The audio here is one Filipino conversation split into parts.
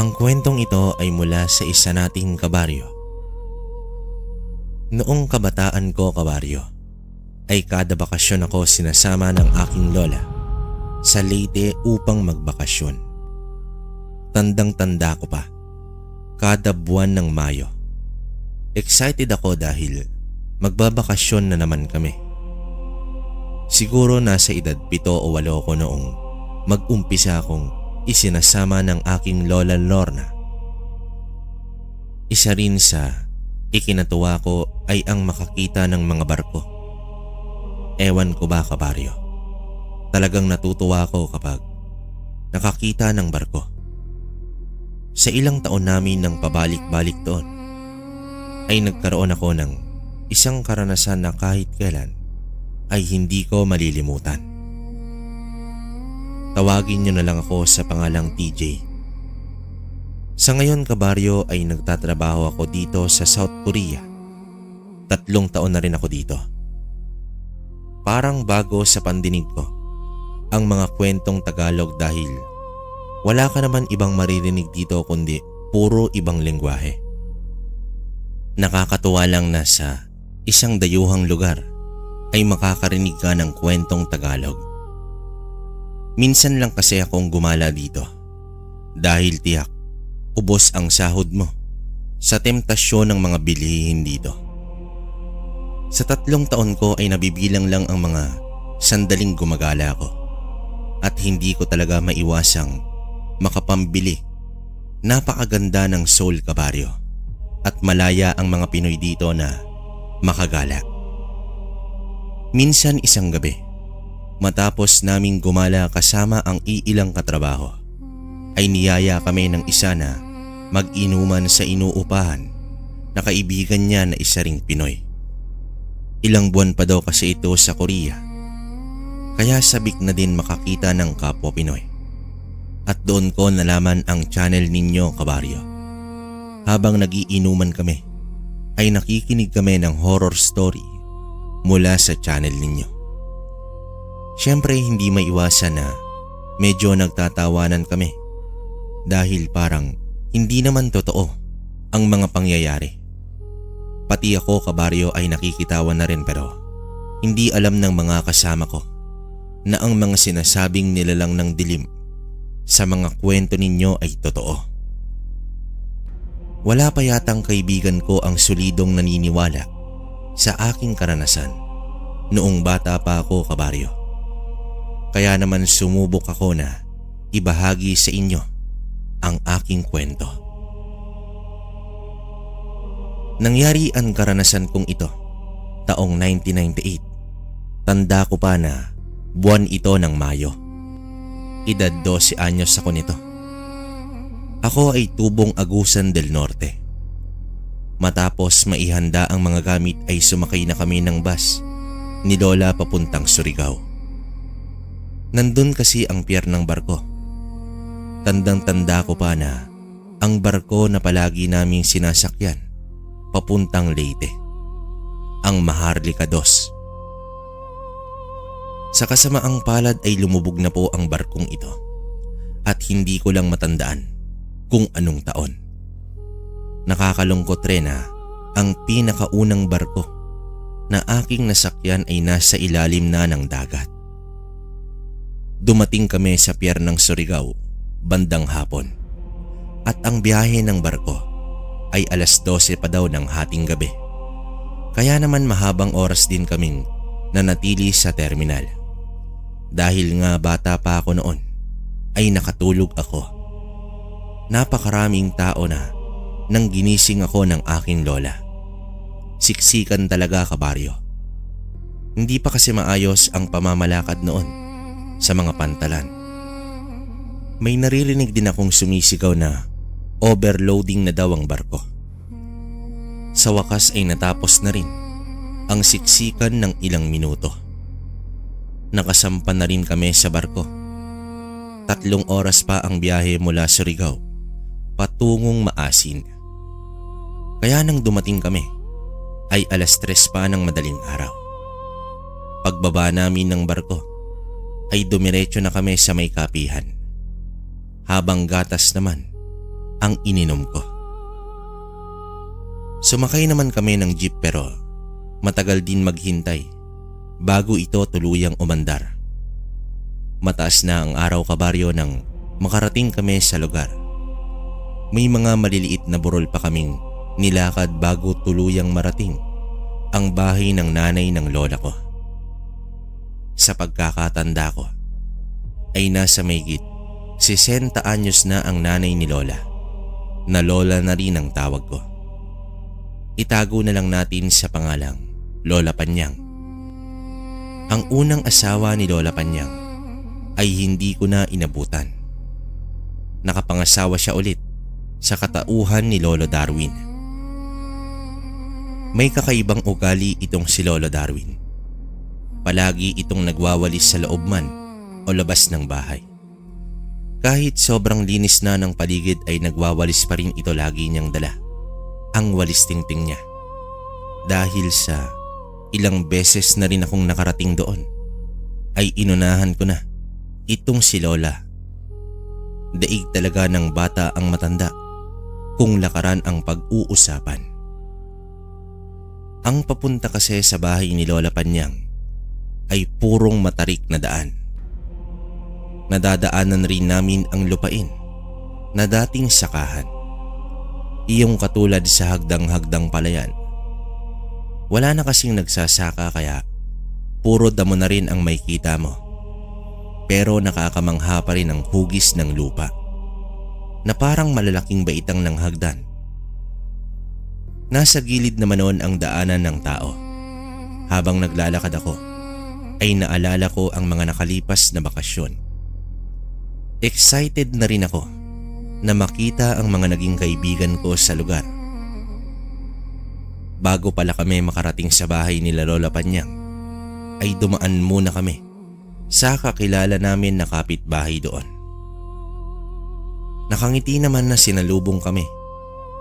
Ang kwentong ito ay mula sa isa nating kabaryo. Noong kabataan ko, kabaryo, ay kada bakasyon ako sinasama ng aking lola sa Leyte upang magbakasyon. Tandang-tanda ko pa, kada buwan ng Mayo. Excited ako dahil magbabakasyon na naman kami. Siguro nasa edad 7 o 8 ko noong mag-umpisa akong isinasama ng aking lola Lorna. Isa rin sa ikinatuwa ko ay ang makakita ng mga barko. Ewan ko ba, kabaryo, talagang natutuwa ko kapag nakakita ng barko. Sa ilang taon namin ng pabalik-balik doon, ay nagkaroon ako ng isang karanasan na kahit kailan ay hindi ko malilimutan. Tawagin niyo na lang ako sa pangalang TJ. Sa ngayon, kabaryo, ay nagtatrabaho ako dito sa South Korea. 3 taon na rin ako dito. Parang bago sa pandinig ko ang mga kwentong Tagalog dahil wala ka naman ibang maririnig dito kundi puro ibang lengguwahe. Nakakatuwa lang na sa isang dayuhang lugar ay makakarinig ka ng kwentong Tagalog. Minsan lang kasi akong gumala dito dahil tiyak ubos ang sahod mo sa temptasyon ng mga bilihin dito. Sa 3 taon ko ay nabibilang lang ang mga sandaling gumagala ko at hindi ko talaga maiwasang makapambili. Napakaganda ng Seoul, kabaryo, at malaya ang mga Pinoy dito na makagala. Minsan isang gabi, matapos naming gumala kasama ang iilang katrabaho, ay niyaya kami ng isa na mag-inuman sa inuupahan na kaibigan niya na isa ring Pinoy. Ilang buwan pa daw kasi ito sa Korea, kaya sabik na din makakita ng kapwa Pinoy. At doon ko nalaman ang channel ninyo, kabaryo. Habang nagiinuman kami, ay nakikinig kami ng horror story mula sa channel ninyo. Siyempre hindi maiwasan na medyo nagtatawanan kami dahil parang hindi naman totoo ang mga pangyayari. Pati ako, kabaryo, ay nakikitawan na rin pero hindi alam ng mga kasama ko na ang mga sinasabing nilalang ng dilim sa mga kwento ninyo ay totoo. Wala pa yatang kaibigan ko ang solidong naniniwala sa aking karanasan noong bata pa ako, kabaryo. Kaya naman sumubok ako na ibahagi sa inyo ang aking kwento. Nangyari ang karanasan kong ito taong 1998. Tanda ko pa na buwan ito ng Mayo. Edad 12 anyos ako nito. Ako ay tubong Agusan del Norte. Matapos maihanda ang mga gamit ay sumakay na kami ng bus ni Lola papuntang Surigao. Nandun kasi ang pier ng barko. Tandang-tanda ko pa na ang barko na palagi naming sinasakyan papuntang Leyte, ang Maharlika 2. Sa kasamaang palad ay lumubog na po ang barkong ito at hindi ko lang matandaan kung anong taon. Nakakalungkot rin na ang pinakaunang barko na aking nasakyan ay nasa ilalim na ng dagat. Dumating kami sa pier ng Surigao bandang hapon at ang biyahe ng barko ay 12:00 pa daw ng hating gabi. Kaya naman mahabang oras din kaming nanatili sa terminal. Dahil nga bata pa ako noon ay nakatulog ako. Napakaraming tao na nang ginising ako ng aking lola. Siksikan talaga, kabaryo. Hindi pa kasi maayos ang pamamalakad noon sa mga pantalan. May naririnig din akong sumisigaw na overloading na daw ang barko. Sa wakas ay natapos na rin ang siksikan ng ilang minuto. Nakasampa na rin kami sa barko. 3 oras pa ang biyahe mula Surigao patungong Maasin. Kaya nang dumating kami ay 3:00 pa ng madaling araw. Pagbaba namin ng barko ay dumiretso na kami sa may kapihan. Habang gatas naman ang ininom ko. Sumakay naman kami ng jeep pero matagal din maghintay bago ito tuluyang umandar. Mataas na ang araw kabaryo nang makarating kami sa lugar. May mga maliliit na burol pa kaming nilakad bago tuluyang marating ang bahay ng nanay ng lola ko. Sa pagkakatanda ko ay nasa mahigit 60 anyos na ang nanay ni lola, na lola na rin ang tawag ko. Itago na lang natin sa pangalang Lola Panyang. Ang unang asawa ni Lola Panyang ay hindi ko na inabutan. Nakapangasawa siya ulit sa katauhan ni Lolo Darwin. May kakaibang ugali itong si Lolo Darwin. Palagi itong nagwawalis sa loob man o labas ng bahay. Kahit sobrang linis na ng paligid ay nagwawalis pa rin ito lagi niyang dala, ang walis tingting niya. Dahil sa ilang beses na rin akong nakarating doon, ay inunahan ko na itong si Lola. Daig talaga ng bata ang matanda kung lakaran ang pag-uusapan. Ang papunta kasi sa bahay ni Lola Panyang ay purong matarik na daan. Nadadaanan rin namin ang lupain na dating sakahan. Iyong katulad sa hagdang-hagdang palayan. Wala na kasing nagsasaka kaya puro damo na rin ang may kita mo. Pero nakakamangha pa rin ang hugis ng lupa na parang malalaking baitang ng hagdan. Nasa gilid naman noon ang daanan ng tao. Habang naglalakad ako ay naalala ko ang mga nakalipas na bakasyon. Excited na rin ako na makita ang mga naging kaibigan ko sa lugar. Bago pala kami makarating sa bahay nila Lola Panyang, ay dumaan muna kami sa kakilala namin na kapitbahay doon. Nakangiti naman na sinalubong kami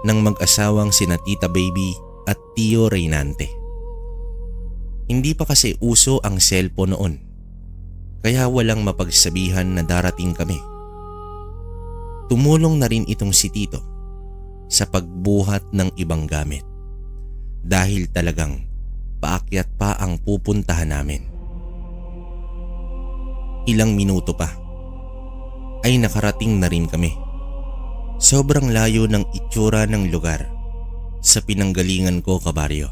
ng mag-asawang sina Tita Baby at Tio Reynante. Hindi pa kasi uso ang cellphone noon, kaya walang mapagsabihan na darating kami. Tumulong na rin itong si Tito sa pagbuhat ng ibang gamit dahil talagang paakyat pa ang pupuntahan namin. Ilang minuto pa ay nakarating na rin kami. Sobrang layo ng itsura ng lugar sa pinanggalingan ko kabaryo.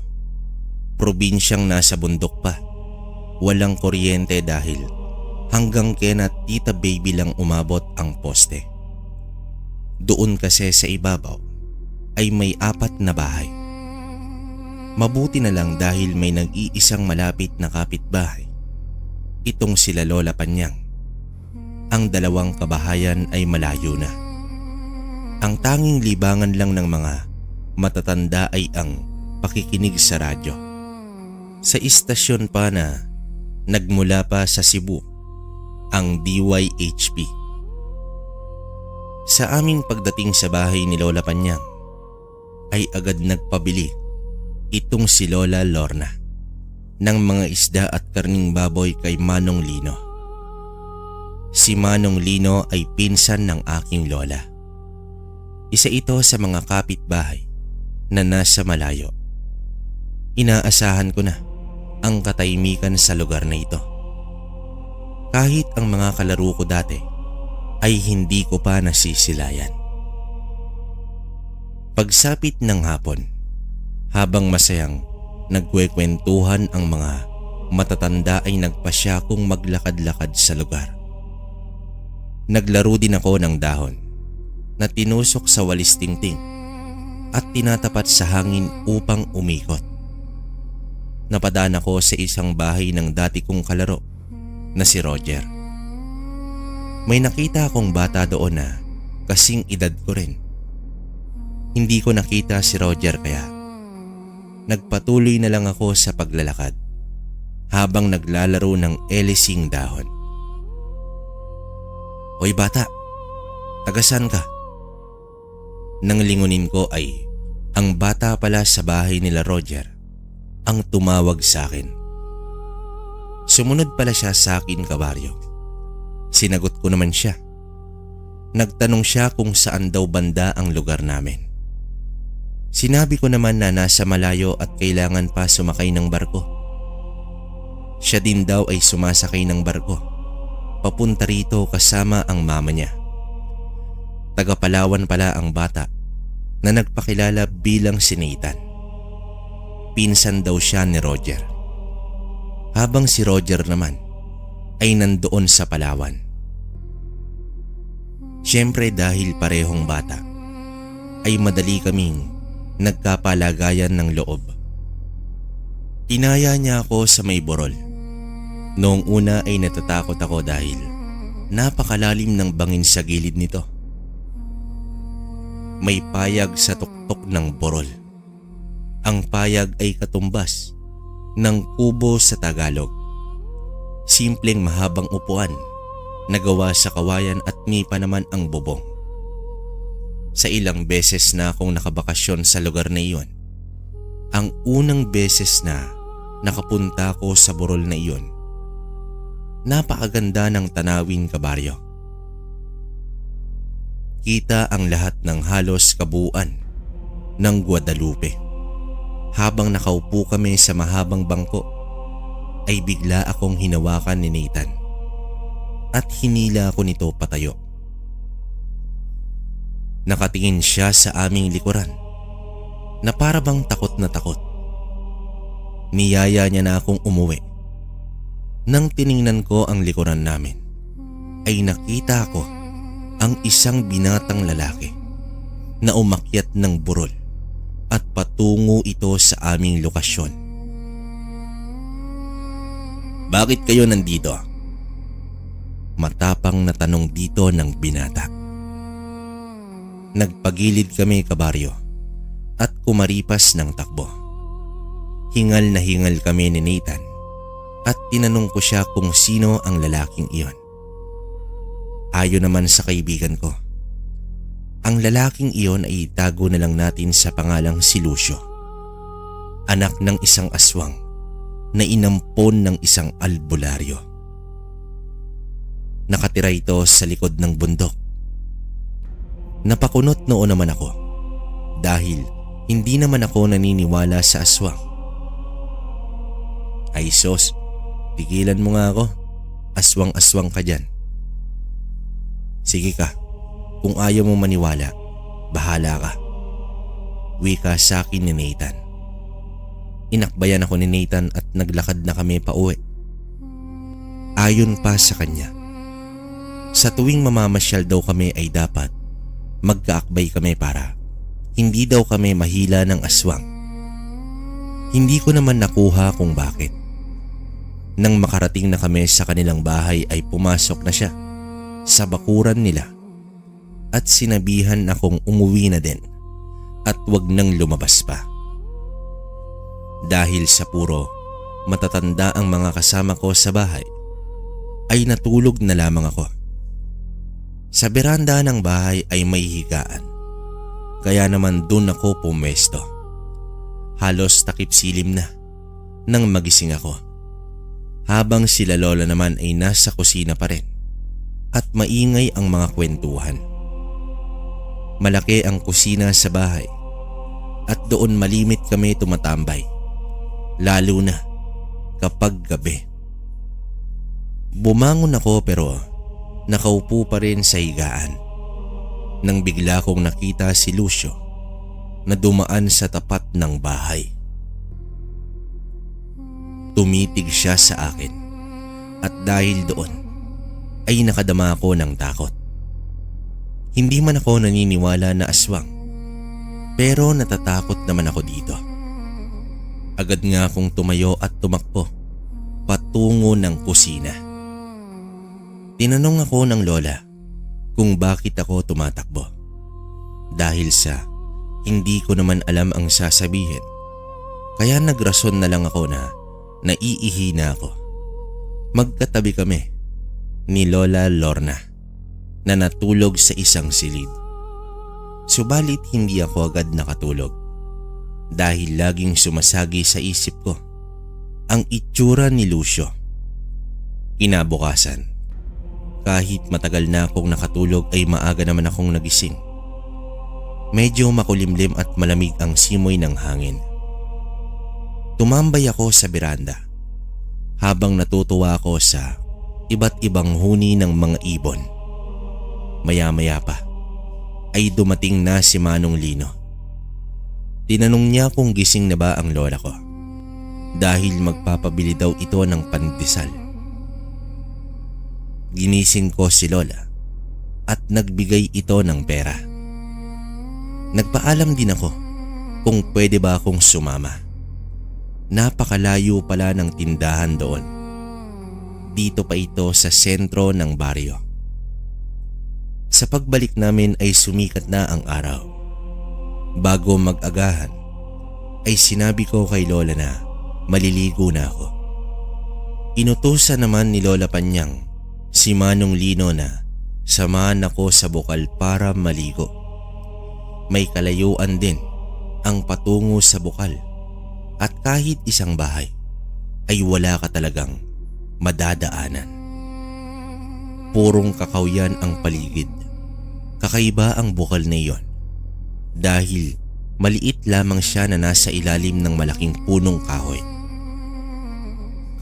Probinsyang nasa bundok pa. Walang kuryente dahil hanggang kina Tita Baby lang umabot ang poste. Doon kasi sa ibabaw ay may 4 na bahay. Mabuti na lang dahil may nag-iisang malapit na kapitbahay. Itong sila Lola Panyang. Ang 2 kabahayan ay malayo na. Ang tanging libangan lang ng mga matatanda ay ang pakikinig sa radyo. Sa istasyon pa na nagmula pa sa Cebu, ang DYHP. Sa aming pagdating sa bahay ni Lola Panyang, ay agad nagpabili itong si Lola Lorna ng mga isda at karning baboy kay Manong Lino. Si Manong Lino ay pinsan ng aking lola. Isa ito sa mga kapitbahay na nasa malayo. Inaasahan ko na ang katahimikan sa lugar na ito. Kahit ang mga kalaro ko dati ay hindi ko pa nasisilayan. Pagsapit ng hapon, habang masayang nagkwekwentuhan ang mga matatanda ay nagpasya kong maglakad-lakad sa lugar. Naglaro din ako ng dahon na tinusok sa walis tingting at tinatapat sa hangin upang umikot. Napadaan ako sa isang bahay ng dati kong kalaro na si Roger. May nakita akong bata doon na kasing edad ko rin. Hindi ko nakita si Roger kaya nagpatuloy na lang ako sa paglalakad habang naglalaro ng elising dahon. "Hoy bata, tagasan ka?" Nang lingunin ko ay ang bata pala sa bahay nila Roger ang tumawag sa akin. Sumunod pala siya sa akin kabaryo. Sinagot ko naman siya. Nagtanong siya kung saan daw banda ang lugar namin. Sinabi ko naman na nasa malayo at kailangan pa sumakay ng barko. Siya din daw ay sumasakay ng barko papunta rito kasama ang mama niya. Taga Palawan pala ang bata na nagpakilala bilang si Nathan. Pinsan daw siya ni Roger. Habang si Roger naman ay nandoon sa Palawan. Siyempre dahil parehong bata ay madali kaming nagkapalagayan ng loob. Inaya niya ako sa may burol. Noong una ay natatakot ako dahil napakalalim ng bangin sa gilid nito. May payag sa tuktok ng burol. Ang payag ay katumbas ng kubo sa Tagalog. Simpleng mahabang upuan na gawa sa kawayan at nipa naman ang bubong. Sa ilang beses na akong nakabakasyon sa lugar na iyon, ang unang beses na nakapunta ko sa burol na iyon, napakaganda ng tanawin, kabaryo. Kita ang lahat ng halos kabuuan ng Guadalupe. Habang nakaupo kami sa mahabang bangko, ay bigla akong hinawakan ni Nathan at hinila ko nito patayo. Nakatingin siya sa aming likuran na para bang takot na takot. Niyaya niya na akong umuwi. Nang tiningnan ko ang likuran namin, ay nakita ko ang isang binatang lalaki na umakyat ng burol at patungo ito sa aming lokasyon. "Bakit kayo nandito?" Matapang na tanong dito ng binata. Nagpagilid kami, kabaryo, at kumaripas ng takbo. Hingal na hingal kami ni Nathan at tinanong ko siya kung sino ang lalaking iyon. Ayon naman sa kaibigan ko, ang lalaking iyon ay itago na lang natin sa pangalang si Lucio, anak ng isang aswang na inampon ng isang albularyo. Nakatira ito sa likod ng bundok. Napakunot noon naman ako dahil hindi naman ako naniniwala sa aswang. "Ay sos, tigilan mo nga ako. Aswang-aswang ka dyan." "Sige ka, kung ayaw mo maniwala, bahala ka," wika sa akin ni Nathan. Inakbayan ako ni Nathan at naglakad na kami pauwi. Ayon pa sa kanya, sa tuwing mamamasyal daw kami ay dapat magkaakbay kami para hindi daw kami mahila ng aswang. Hindi ko naman nakuha kung bakit. Nang makarating na kami sa kanilang bahay ay pumasok na siya sa bakuran nila at sinabihan akong umuwi na din at wag nang lumabas pa. Dahil sa puro matatanda ang mga kasama ko sa bahay, ay natulog na lamang ako. Sa beranda ng bahay ay may higaan, kaya naman dun ako pumesto. Halos takip silim na nang magising ako, habang sila lola naman ay nasa kusina pa rin at maingay ang mga kwentuhan. Malaki ang kusina sa bahay at doon malimit kami tumatambay, lalo na kapag gabi. Bumangon ako pero nakaupo pa rin sa higaan nang bigla kong nakita si Lucio na dumaan sa tapat ng bahay. Tumitig siya sa akin at dahil doon ay nakadama ako ng takot. Hindi man ako naniniwala na aswang, pero natatakot naman ako dito. Agad nga akong tumayo at tumakbo patungo ng kusina. Tinanong ako ng lola kung bakit ako tumatakbo. Dahil sa hindi ko naman alam ang sasabihin, kaya nagrason na lang ako na naiihi na ako. Magkatabi kami ni Lola Lorna na natulog sa isang silid. Subalit hindi ako agad nakatulog dahil laging sumasagi sa isip ko ang itsura ni Lucio. Kinabukasan Kahit matagal na akong nakatulog ay maaga naman akong nagising. Medyo makulimlim at malamig ang simoy ng hangin. Tumambay ako sa beranda habang natutuwa ako sa iba't ibang huni ng mga ibon. Maya-maya pa ay dumating na si Manong Lino. Tinanong niya kung gising na ba ang lola ko dahil magpapabili daw ito ng pandesal. Ginising ko si lola at nagbigay ito ng pera. Nagpaalam din ako kung pwede ba akong sumama. Napakalayo pala ng tindahan doon. Dito pa ito sa sentro ng baryo. Sa pagbalik namin ay sumikat na ang araw. Bago mag-agahan ay sinabi ko kay lola na maliligo na ako. Inutusan naman ni Lola Panyang si Manong Lino na samahan ako sa bukal para maligo. May kalayuan din ang patungo sa bukal at kahit isang bahay ay wala ka talagang madadaanan. Purong kakawyan ang paligid. Kakaiba ang bukal na iyon dahil maliit lamang siya na nasa ilalim ng malaking punong kahoy.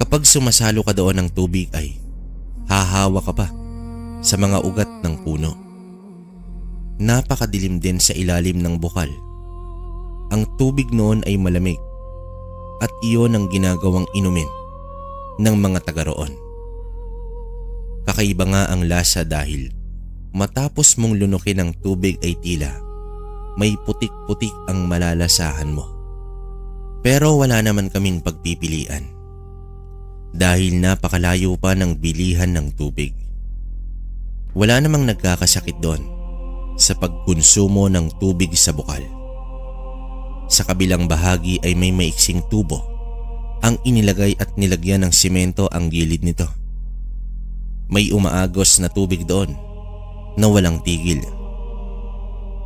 Kapag sumasalo ka doon ng tubig ay hahawa ka pa sa mga ugat ng puno. Napakadilim din sa ilalim ng bukal. Ang tubig noon ay malamig at iyon ang ginagawang inumin ng mga taga roon. Kakaiba nga ang lasa dahil matapos mong lunukin ang tubig ay tila may putik-putik ang malalasahan mo. Pero wala naman kaming pagpipilian dahil napakalayo pa ng bilihan ng tubig. Wala namang nagkakasakit doon sa pagkonsumo ng tubig sa bukal. Sa kabilang bahagi ay may maiksing tubo ang inilagay at nilagyan ng simento ang gilid nito. May umaagos na tubig doon na walang tigil.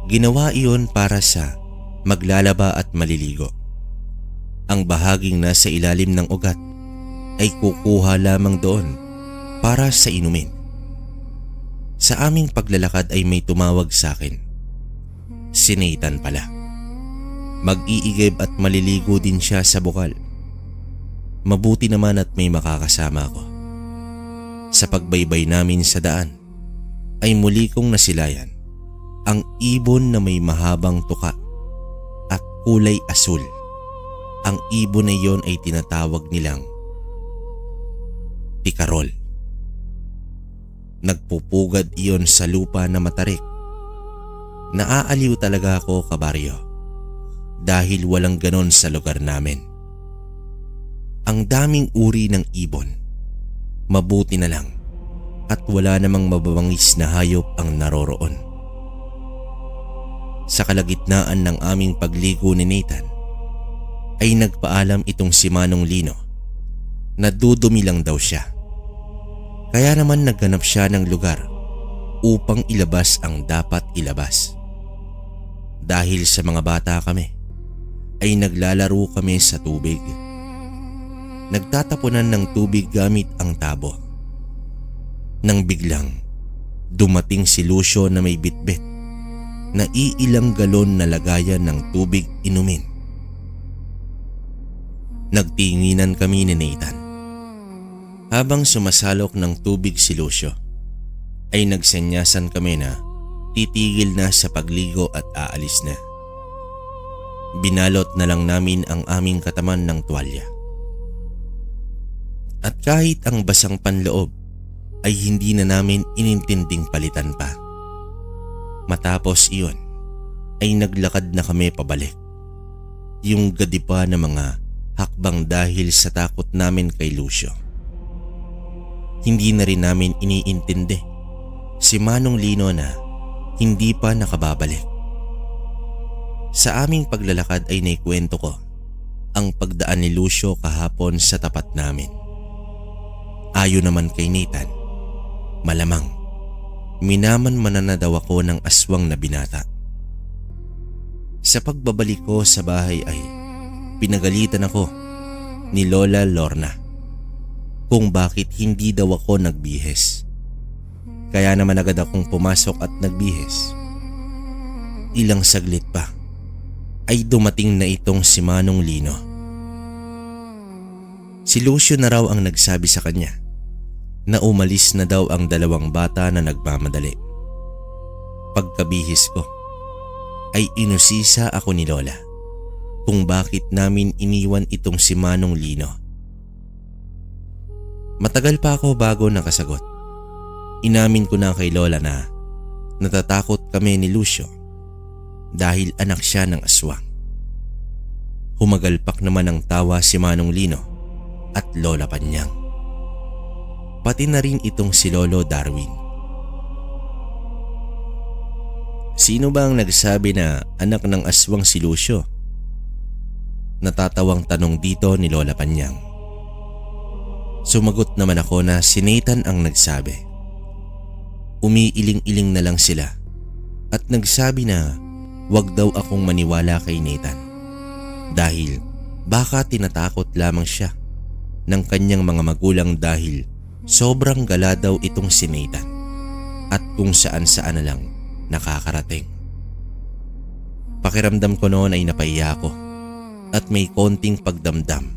Ginawa iyon para sa maglalaba at maliligo. Ang bahaging nasa ilalim ng ugat ay kukuha lamang doon para sa inumin. Sa aming paglalakad ay may tumawag sa akin. Si Nathan pala. Mag-iigib at maliligo din siya sa bukal. Mabuti naman at may makakasama ako. Sa pagbaybay namin sa daan ay muli kong nasilayan ang ibon na may mahabang tuka at kulay asul. Ang ibon na iyon ay tinatawag nilang tikarol. Nagpupugad iyon sa lupa na matarik. Naaaliw talaga ako, kabaryo, dahil walang ganon sa lugar namin. Ang daming uri ng ibon. Mabuti na lang at wala namang mababangis na hayop ang naroroon. Sa kalagitnaan ng aming pagligo ni Nathan ay nagpaalam itong si Manong Lino na dudumi lang daw siya. Kaya naman naghanap siya ng lugar upang ilabas ang dapat ilabas. Dahil sa mga bata kami ay naglalaro kami sa tubig. Nagtatapunan ng tubig gamit ang tabo. Nang biglang dumating si Lucio na may bitbit na iilang galon na lagayan ng tubig inumin. Nagtinginan kami ni Nathan. Habang sumasalok ng tubig si Lucio, ay nagsenyasan kami na titigil na sa pagligo at aalis na. Binalot na lang namin ang aming kataman ng tuwalya. At kahit ang basang panloob ay hindi na namin inintinding palitan pa. Matapos iyon ay naglakad na kami pabalik. Yung gadipa na mga hakbang dahil sa takot namin kay Lucio. Hindi na rin namin iniintindi si Manong Lino na hindi pa nakababalik. Sa aming paglalakad ay naikwento ko ang pagdaan ni Lucio kahapon sa tapat namin. Ayon naman kay Nathan, malamang minaman-manan na daw ako ng aswang na binata. Sa pagbabalik ko sa bahay ay pinagalitan ako ni Lola Lorna kung bakit hindi daw ako nagbihes. Kaya naman agad akong pumasok at nagbihis. Ilang saglit pa ay dumating na itong si Manong Lino. Si Lucio na raw ang nagsabi sa kanya na umalis na daw ang dalawang bata na nagmamadali. Pagkabihis ko ay inusisa ako ni Lola kung bakit namin iniwan itong si Manong Lino. Matagal pa ako bago nakasagot. Inamin ko na kay Lola na natatakot kami ni Lucio dahil anak siya ng aswang. Humagalpak naman ng tawa si Manong Lino at Lola Panyang. Pati na rin itong si Lolo Darwin. Sino ba ang nagsabi na anak ng aswang si Lucio? Natatawang tanong dito ni Lola Panyang. Sumagot naman ako na si Nathan ang nagsabi. Umiiling-iling na lang sila at nagsabi na wag daw akong maniwala kay Nathan dahil baka tinatakot lamang siya ng kanyang mga magulang dahil sobrang gala daw itong si Nathan at kung saan-saan na lang nakakarating. Pakiramdam ko noon ay napaiya ako at may konting pagdamdam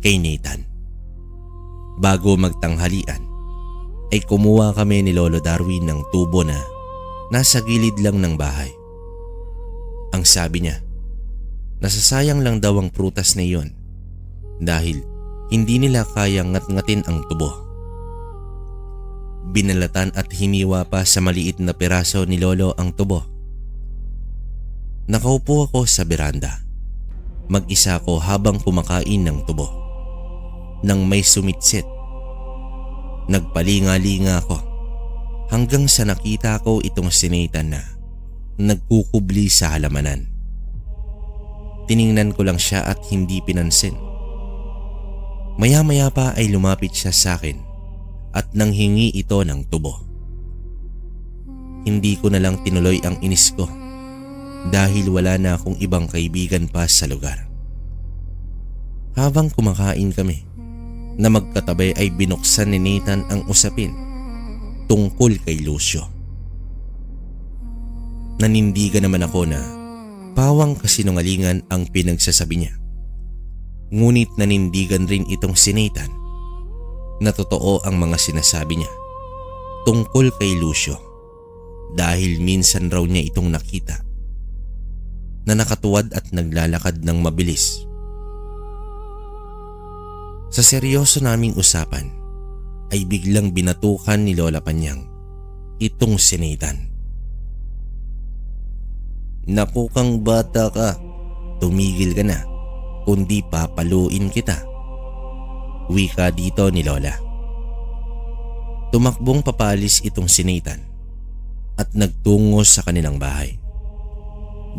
kay Nathan. Bago magtanghalian ay kumuha kami ni Lolo Darwin ng tubo na nasa gilid lang ng bahay. Ang sabi niya, nasasayang lang daw ang prutas na iyon dahil hindi nila kayang ngat-ngatin ang tubo. Binalatan at hiniwa pa sa maliit na piraso ni Lolo ang tubo. Nakaupo ako sa beranda. Mag-isa ko habang kumakain ng tubo. Nang may sumitsit, nagpalinga-linga ako hanggang sa nakita ko itong si Nathan na nagkukubli sa halamanan. Tiningnan ko lang siya at hindi pinansin. Maya-maya pa ay lumapit siya sa akin at nanghingi ito ng tubo. Hindi ko na lang tinuloy ang inis ko dahil wala na akong ibang kaibigan pa sa lugar. Habang kumakain kami, na magkatabi ay binuksan ni Nathan ang usapin tungkol kay Lucio. Nanindigan naman ako na pawang kasinungalingan ang pinagsasabi niya. Ngunit nanindigan rin itong si Nathan na totoo ang mga sinasabi niya tungkol kay Lucio dahil minsan raw niya itong nakita na nakatuwad at naglalakad ng mabilis. Sa seryoso naming usapan ay biglang binatukan ni Lola Panyang itong si Nathan. Naku kang bata ka, tumigil ka na, kundi papaluin kita. Wika dito ni Lola. Tumakbong papalis itong si Nathan at nagtungo sa kanilang bahay.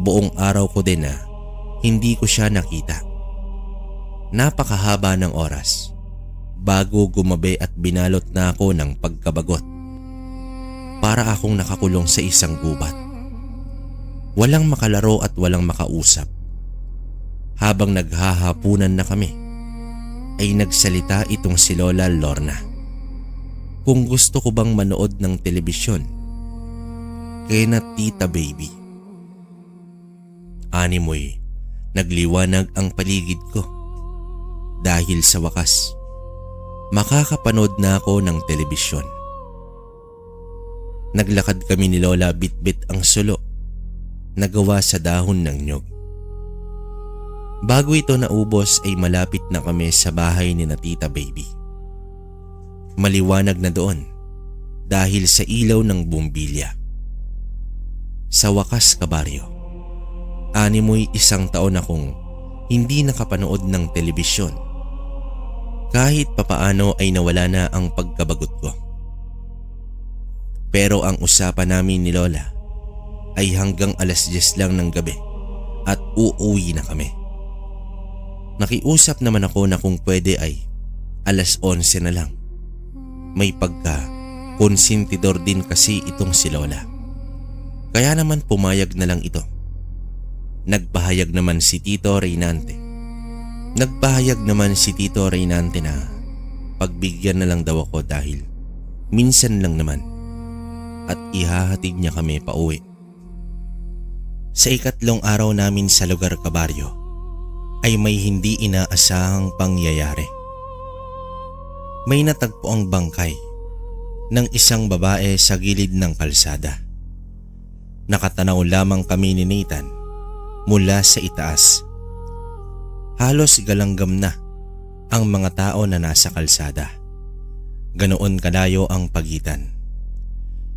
Buong araw ko din na hindi ko siya nakita. Napakahaba ng oras bago gumabi at binalot na ako ng pagkabagot. Para akong nakakulong sa isang gubat. Walang makalaro at walang makausap. Habang naghahapunan na kami, ay nagsalita itong si Lola Lorna. Kung gusto ko bang manood ng telebisyon, kaya na Tita Baby. Animoy, nagliwanag ang paligid ko. Dahil sa wakas, makakapanood na ako ng telebisyon. Naglakad kami ni Lola bitbit ang sulo na gawa sa dahon ng nyog. Bago ito naubos ay malapit na kami sa bahay ni na Tita Baby. Maliwanag na doon dahil sa ilaw ng bumbilya. Sa wakas kabaryo, animoy isang taon akong hindi nakapanood ng telebisyon. Kahit papaano ay nawala na ang pagkabagot ko. Pero ang usapan namin ni Lola ay hanggang 10:00 lang ng gabi at uuwi na kami. Nakiusap naman ako na kung pwede ay 11:00 na lang. May pagka-konsentidor din kasi itong si Lola. Kaya naman pumayag na lang ito. Nagpahayag naman si Tito Reynante na pagbigyan na lang daw ako dahil minsan lang naman at ihahatid niya kami pauwi. Sa ikatlong araw namin sa lugar Kabaryo ay may hindi inaasahang pangyayari. May natagpo ang bangkay ng isang babae sa gilid ng kalsada. Nakatanaw lamang kami ni Nathan mula sa itaas. Halos galanggam na ang mga tao na nasa kalsada. Ganoon kalayo ang pagitan.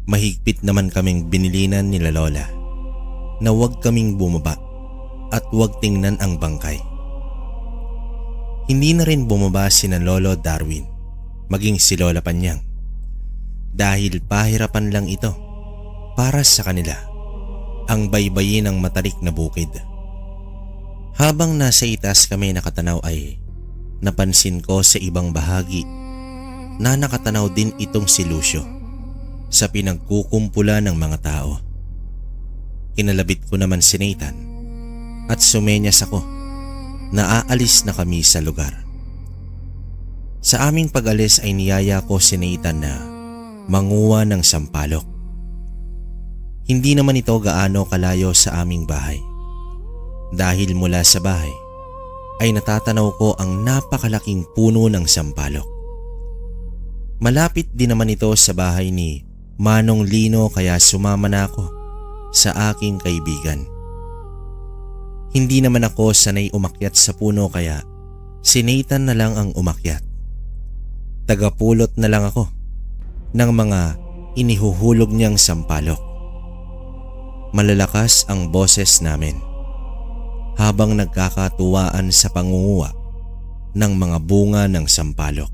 Mahigpit naman kaming binilinan nila Lola na huwag kaming bumaba at huwag tingnan ang bangkay. Hindi na rin bumaba sina Lolo Darwin, maging si Lola Panyang, dahil pahirapan lang ito para sa kanila ang baybayin ng matarik na bukid. Habang nasa itaas kami nakatanaw ay napansin ko sa ibang bahagi na nakatanaw din itong si Lucio sa pinagkukumpulan ng mga tao. Kinalabit ko naman si Nathan at sumenyas ako na aalis na kami sa lugar. Sa aming pag-alis ay niyaya ko si Nathan na manguha ng sampalok. Hindi naman ito gaano kalayo sa aming bahay. Dahil mula sa bahay ay natatanaw ko ang napakalaking puno ng sampalok. Malapit din naman ito sa bahay ni Manong Lino kaya sumama na ako sa aking kaibigan. Hindi naman ako sanay umakyat sa puno kaya si Nathan na lang ang umakyat. Tagapulot na lang ako ng mga inihuhulog niyang sampalok. Malalakas ang boses namin habang nagkakatuwaan sa pangunguha ng mga bunga ng sampalok.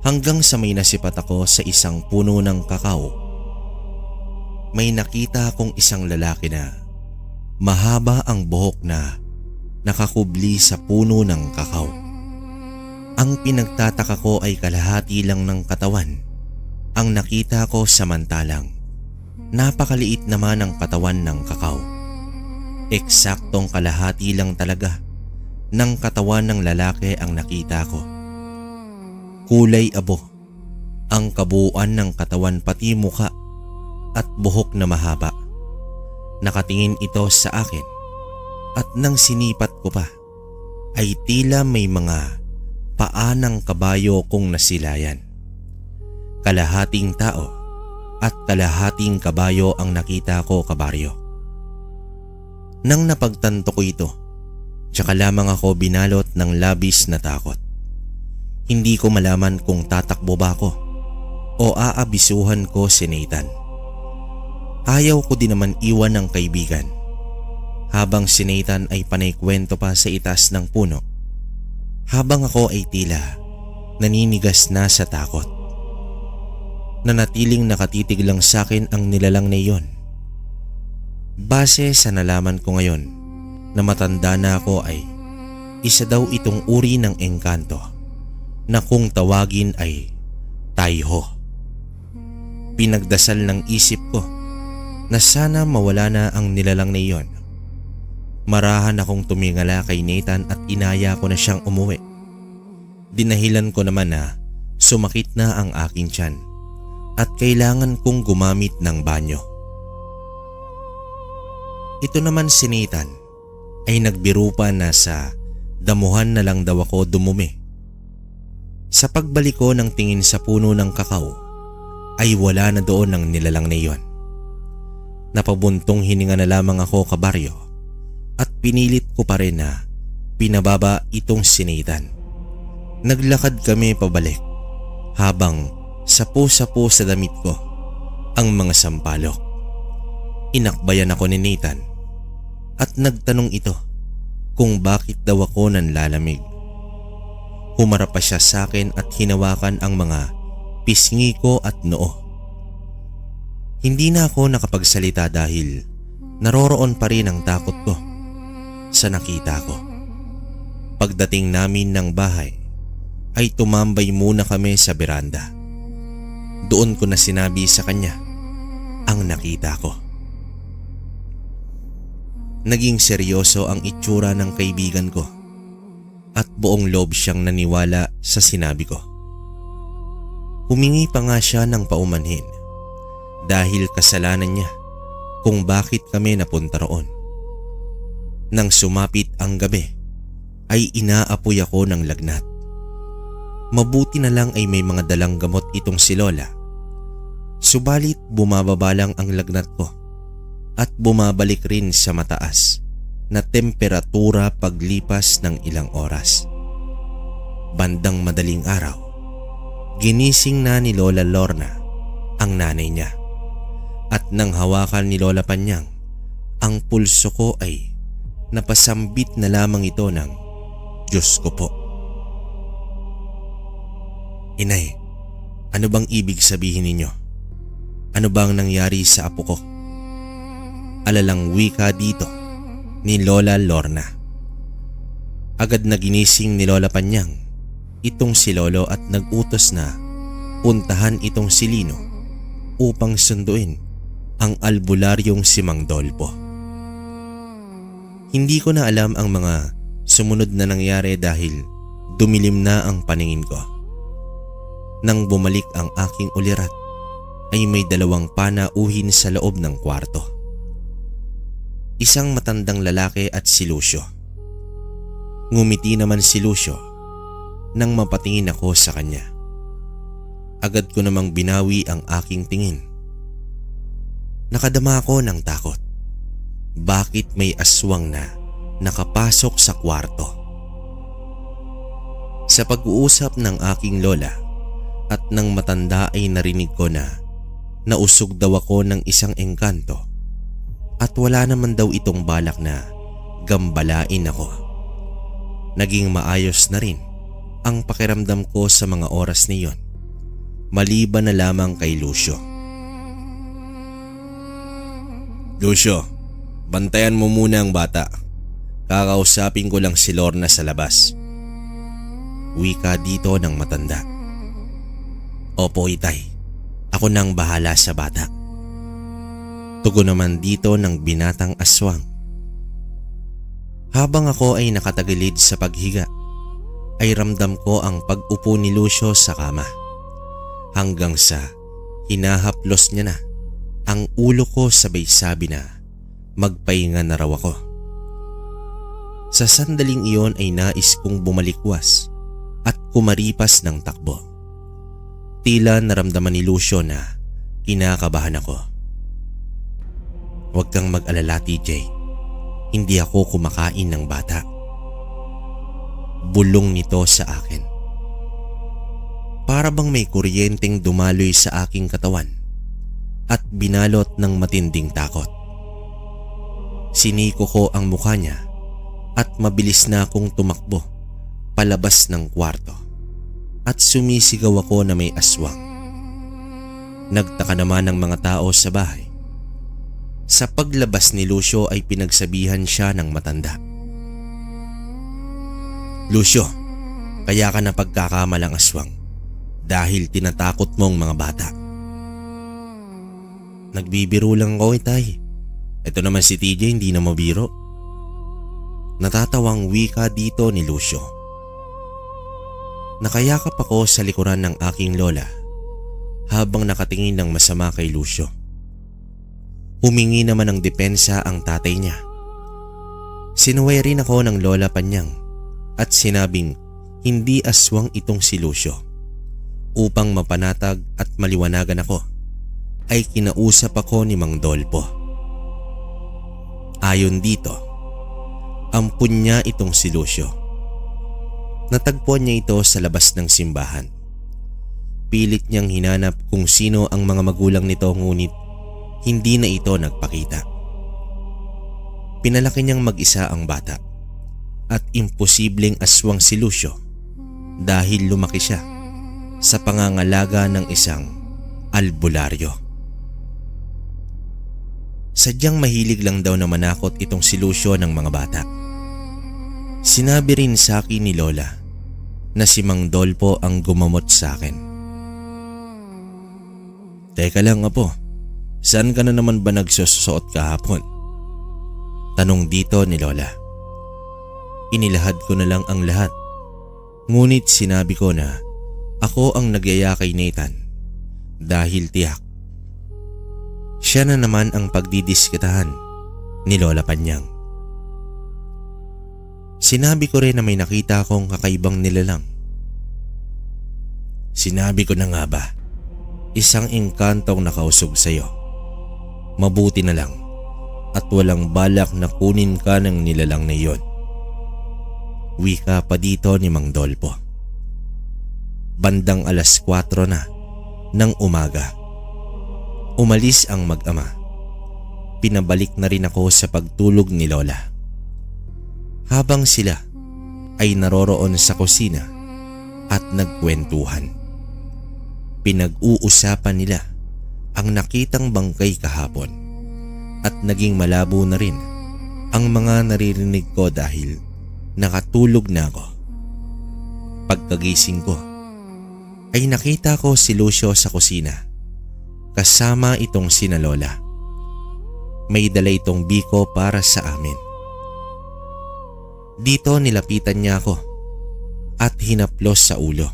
Hanggang sa may nasipat ako sa isang puno ng kakao. May nakita akong isang lalaki na mahaba ang buhok na nakakubli sa puno ng kakao. Ang pinagtataka ko ay kalahati lang ng katawan ang nakita ko, samantalang napakaliit naman ang katawan ng kakao. Eksaktong kalahati lang talaga ng katawan ng lalaki ang nakita ko. Kulay abo ang kabuuan ng katawan pati muka at buhok na mahaba. Nakatingin ito sa akin at nang sinipat ko pa ay tila may mga paa ng kabayo kong nasilayan. Kalahating tao at kalahating kabayo ang nakita ko, kabaryo. Nang napagtanto ko ito, tsaka lamang ako binalot ng labis na takot. Hindi ko malaman kung tatakbo ba ako o aabisuhan ko si Nathan. Ayaw ko din naman iwan ng kaibigan habang si Nathan ay panay kwento pa sa itaas ng puno, habang ako ay tila naninigas na sa takot. Nanatiling nakatitig lang sa akin ang nilalang na iyon. Base sa nalaman ko ngayon na matanda na ako ay isa daw itong uri ng engkanto na kung tawagin ay Taiho. Pinagdasal ng isip ko na sana mawala na ang nilalang na iyon. Marahan akong tumingala kay Nathan at inaya ko na siyang umuwi. Dinahilan ko naman na sumakit na ang aking tiyan at kailangan kong gumamit ng banyo. Ito naman si Nathan ay nagbiro pa na sa damuhan na lang daw ako dumumi. Sa pagbalik ko ng tingin sa puno ng kakao ay wala na doon ang nilalang na iyon. Napabuntong hininga na lamang ako, kabaryo, at pinilit ko pa rin na pinababa itong si Nathan. Naglakad kami pabalik habang sapo-sapo sa damit ko ang mga sampalok. Inakbayan ako ni Nathan at nagtanong ito kung bakit daw ako nanlalamig. Humarap pa siya sa akin at hinawakan ang mga pisngi ko at noo. Hindi na ako nakapagsalita dahil naroroon pa rin ang takot ko sa nakita ko. Pagdating namin ng bahay ay tumambay muna kami sa beranda. Doon ko na sinabi sa kanya ang nakita ko. Naging seryoso ang itsura ng kaibigan ko at buong loob siyang naniwala sa sinabi ko. Humingi pa nga siya ng paumanhin dahil kasalanan niya kung bakit kami napunta roon. Nang sumapit ang gabi ay inaapoy ako ng lagnat. Mabuti na lang ay may mga dalang gamot itong si Lola. Subalit bumababa lang ang lagnat ko at bumabalik rin sa mataas na temperatura paglipas ng ilang oras. Bandang madaling araw, ginising na ni Lola Lorna ang nanay niya at nang hawakan ni Lola Panyang, ang pulso ko ay napasambit na lamang ito ng Diyos ko po. Inay, ano bang ibig sabihin ninyo? Ano bang nangyari sa apo ko? Alalang wika dito ni Lola Lorna. Agad na ginising ni Lola Panyang itong si Lolo at nag-utos na puntahan itong si Lino upang sunduin ang albularyong si Mang Dolpo. Hindi ko na alam ang mga sumunod na nangyari dahil dumilim na ang paningin ko. Nang bumalik ang aking ulirat ay may dalawang panauhin sa loob ng kwarto. Isang matandang lalaki at si Lucio. Ngumiti naman si Lucio nang mapatingin ako sa kanya. Agad ko namang binawi ang aking tingin. Nakadama ako ng takot. Bakit may aswang na nakapasok sa kwarto? Sa pag-uusap ng aking lola at ng matanda ay narinig ko na nausog daw ako ng isang engkanto at wala naman daw itong balak na gambalain ako. Naging maayos na rin ang pakiramdam ko sa mga oras na iyon, maliban na lamang kay Lucio. Lucio, bantayan mo muna ang bata. Kakausapin ko lang si Lorna sa labas. Wika dito ng matanda. Opo, itay. Ako nang bahala sa bata. Tugon naman dito ng binatang aswang. Habang ako ay nakatagilid sa paghiga, ay ramdam ko ang pag-upo ni Lucio sa kama. Hanggang sa hinahaplos niya na ang ulo ko sabay sabi na magpahinga na raw ako. Sa sandaling iyon ay nais kong bumalikwas at kumaripas ng takbo. Tila naramdaman ni Lucio na kinakabahan ako. Huwag kang mag-alala, TJ. Hindi ako kumakain ng bata. Bulong nito sa akin. Para bang may kuryenteng dumaloy sa aking katawan at binalot ng matinding takot. Siniko ko ang mukha niya at mabilis na akong tumakbo palabas ng kwarto at sumisigaw ako na may aswang. Nagtaka naman ng mga tao sa bahay. Sa paglabas ni Lucio ay pinagsabihan siya ng matanda. Lucio, kaya ka na pagkakamalang aswang dahil tinatakot mong mga bata. Nagbibiro lang ko, itay. Ito naman si TJ, hindi na mabiro. Natatawang wika dito ni Lucio. Nakayakap ako sa likuran ng aking lola habang nakatingin ng masama kay Lucio. Humingi naman ng depensa ang tatay niya. Sinuway rin ako ng Lola Panyang at sinabing hindi aswang itong si Lucio. Upang mapanatag at maliwanagan ako, ay kinausap ako ni Mang Dolpo. Ayon dito, ampun niya itong si Lucio. Natagpuan niya ito sa labas ng simbahan. Pilit niyang hinanap kung sino ang mga magulang nito ngunit hindi na ito nagpakita. Pinalaki niyang mag-isa ang bata at imposibleng aswang si Lucio dahil lumaki siya sa pangangalaga ng isang albularyo. Sadyang mahilig lang daw na manakot itong si Lucio ng mga bata. Sinabi rin sa akin ni Lola na si Mang Dolpo ang gumamot sa akin. Teka lang, apo. Saan ka na naman ba nagsusuot kahapon? Tanong dito ni Lola. Inilahad ko na lang ang lahat. Ngunit sinabi ko na ako ang nagyaya kay Nathan dahil tiyak Siya na naman ang pagdidiskitahan ni Lola Panyang. Sinabi ko rin na may nakita akong kakaibang nilalang. Sinabi ko na nga ba, isang engkantong nakausog sa'yo. Mabuti na lang at walang balak na kunin ka ng nilalang na iyon. Wika pa dito ni Mang Dolpo. Bandang 4:00 na ng umaga. Umalis ang mag-ama. Pinabalik na rin ako sa pagtulog ni Lola. Habang sila ay naroroon sa kusina at nagkwentuhan. Pinag-uusapan nila ang nakitang bangkay kahapon at naging malabo na rin ang mga naririnig ko dahil nakatulog na ako. Pagkagising ko ay nakita ko si Lucio sa kusina kasama itong sina Lola. May dala itong biko para sa amin. Dito nilapitan niya ako at hinaplos sa ulo.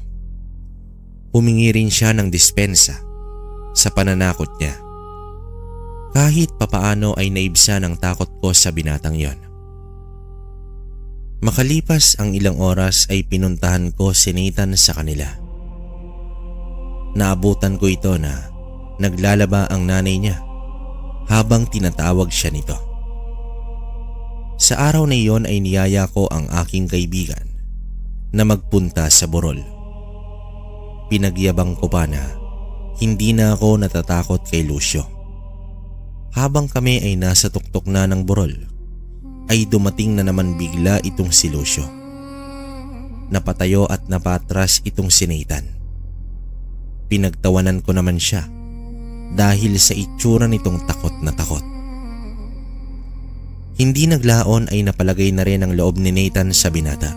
Humingi rin siya ng dispensa sa pananakot niya. Kahit papaano ay naibsa ng takot ko sa binatang yon. Makalipas ang ilang oras ay pinuntahan ko si Nathan sa kanila. Naabutan ko ito na naglalaba ang nanay niya habang tinatawag siya nito. Sa araw na iyon ay niyaya ko ang aking kaibigan na magpunta sa burol. Pinagyabang ko pa na hindi na ako natatakot kay Lucio. Habang kami ay nasa tuktok na ng burol, ay dumating na naman bigla itong si Lucio. Napatayo at napatras itong si Nathan. Pinagtawanan ko naman siya dahil sa itsura nitong takot na takot. Hindi naglaon ay napalagay na rin ang loob ni Nathan sa binata.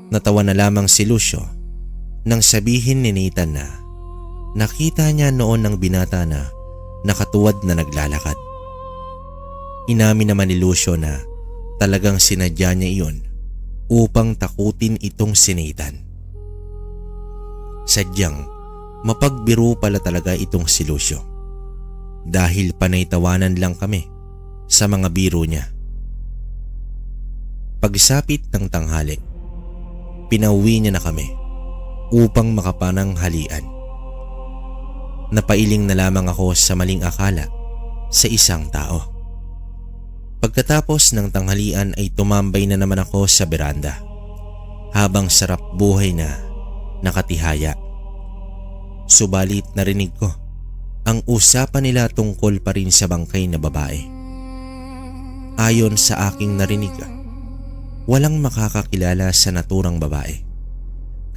Natawa na lamang si Lucio nang sabihin ni Nathan na nakita niya noon ng binata na nakatuwad na naglalakad. Inamin naman ni Lucio na talagang sinadya niya iyon upang takutin itong si Nathan. Sadyang mapagbiro pala talaga itong si Lucio dahil panay tawanan lang kami sa mga biro niya. Pagsapit ng tanghali, pinauwi niya na kami upang makapananghalian. Napailing na lamang ako sa maling akala sa isang tao. Pagkatapos ng tanghalian ay tumambay na naman ako sa beranda habang sarap buhay na nakatihaya. Subalit narinig ko ang usapan nila tungkol pa rin sa bangkay na babae. Ayon sa aking narinig, walang makakakilala sa naturang babae.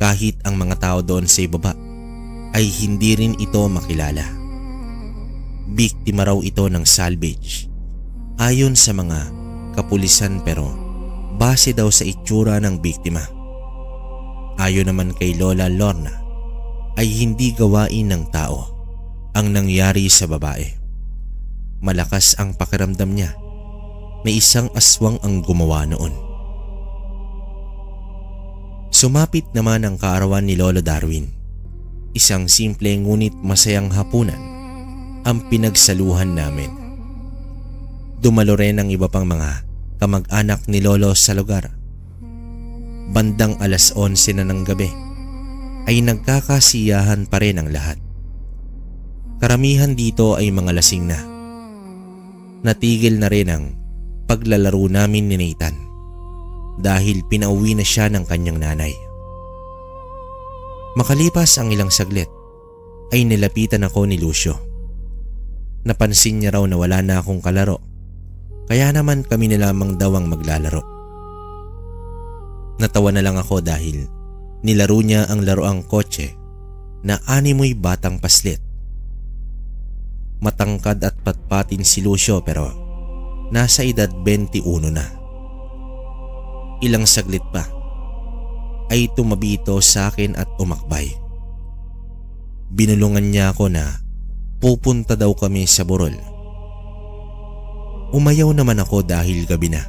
Kahit ang mga tao doon sa ibaba ay hindi rin ito makilala. Biktima raw ito ng salvage ayon sa mga kapulisan, pero base daw sa itsura ng biktima. Ayon naman kay Lola Lorna ay hindi gawain ng tao ang nangyari sa babae. Malakas ang pakiramdam niya na isang aswang ang gumawa noon. Sumapit naman ang kaarawan ni Lolo Darwin. Isang simple ngunit masayang hapunan ang pinagsaluhan namin. Dumalo rin ang iba pang mga kamag-anak ni Lolo sa lugar. Bandang 11:00 na ng gabi ay nagkakasiyahan pa rin ang lahat. Karamihan dito ay mga lasing na. Natigil na rin ang paglalaro namin ni Nathan dahil pinauwi na siya ng kanyang nanay. Makalipas ang ilang saglit ay nilapitan ako ni Lucio. Napansin niya raw na wala na akong kalaro, kaya naman kami na lamang daw ang maglalaro. Natawa na lang ako dahil nilaro niya ang laroang kotse na animoy batang paslit. Matangkad at patpatin si Lucio pero nasa edad 21 na. Ilang saglit pa ay tumabi ito sa akin at umakbay. Binulungan niya ako na pupunta daw kami sa burol. Umayaw naman ako dahil gabi na.